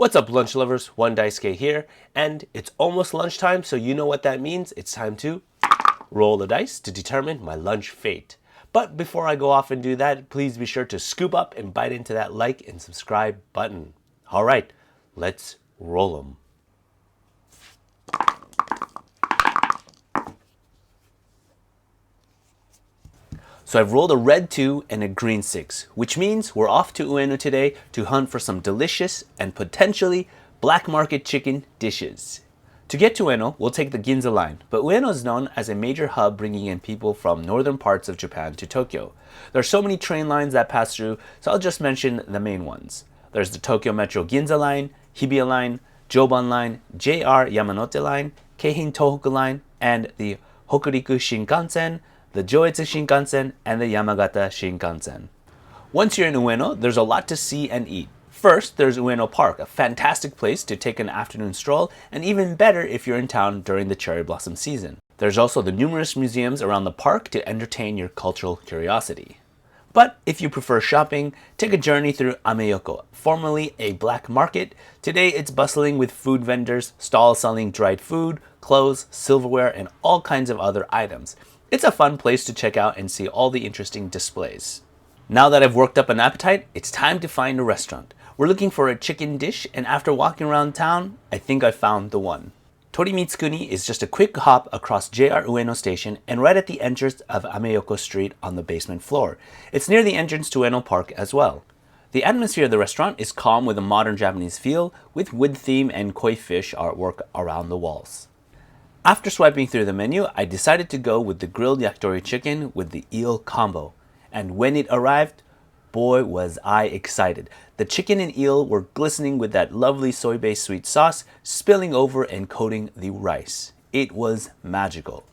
What's up, lunch lovers? One Daisuke here, and it's almost lunchtime, so you know what that means. It's time to roll the dice to determine my lunch fate. But before I go off and do that, please be sure to scoop up and bite into that like and subscribe button. All right, let's roll them. So I've rolled a red 2 and a green 6, which means we're off to Ueno today to hunt for some delicious and potentially black market chicken dishes. To get to Ueno, we'll take the Ginza line, but Ueno is known as a major hub bringing in people from northern parts of Japan to Tokyo. There are so many train lines that pass through, so I'll just mention the main ones. There's the Tokyo Metro Ginza line, Hibiya line, Joban line, JR Yamanote line, Keihin Tohoku line, and the Hokuriku Shinkansen, the Joetsu Shinkansen, and the Yamagata Shinkansen. Once you're in Ueno, there's a lot to see and eat. First, there's Ueno Park, a fantastic place to take an afternoon stroll, and even better if you're in town during the cherry blossom season. There's also the numerous museums around the park to entertain your cultural curiosity. But if you prefer shopping, take a journey through Ameyoko, formerly a black market. Today it's bustling with food vendors, stalls selling dried food, clothes, silverware, and all kinds of other items. It's a fun place to check out and see all the interesting displays. Now that I've worked up an appetite, it's time to find a restaurant. We're looking for a chicken dish, and after walking around town, I think I found the one. Torimitsukuni is just a quick hop across JR Ueno Station and right at the entrance of Ameyoko Street on the basement floor. It's near the entrance to Ueno Park as well. The atmosphere of the restaurant is calm with a modern Japanese feel, with wood theme and koi fish artwork around the walls. After swiping through the menu, I decided to go with the grilled yakitori chicken with the eel combo. And when it arrived, boy was I excited. The chicken and eel were glistening with that lovely soy-based sweet sauce spilling over and coating the rice. It was magical.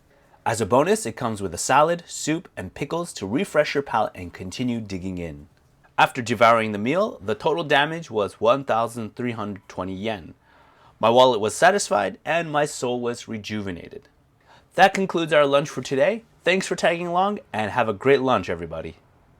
As a bonus, it comes with a salad, soup, and pickles to refresh your palate and continue digging in. After devouring the meal, the total damage was 1,320 yen. My wallet was satisfied and my soul was rejuvenated. That concludes our lunch for today. Thanks for tagging along and have a great lunch, everybody.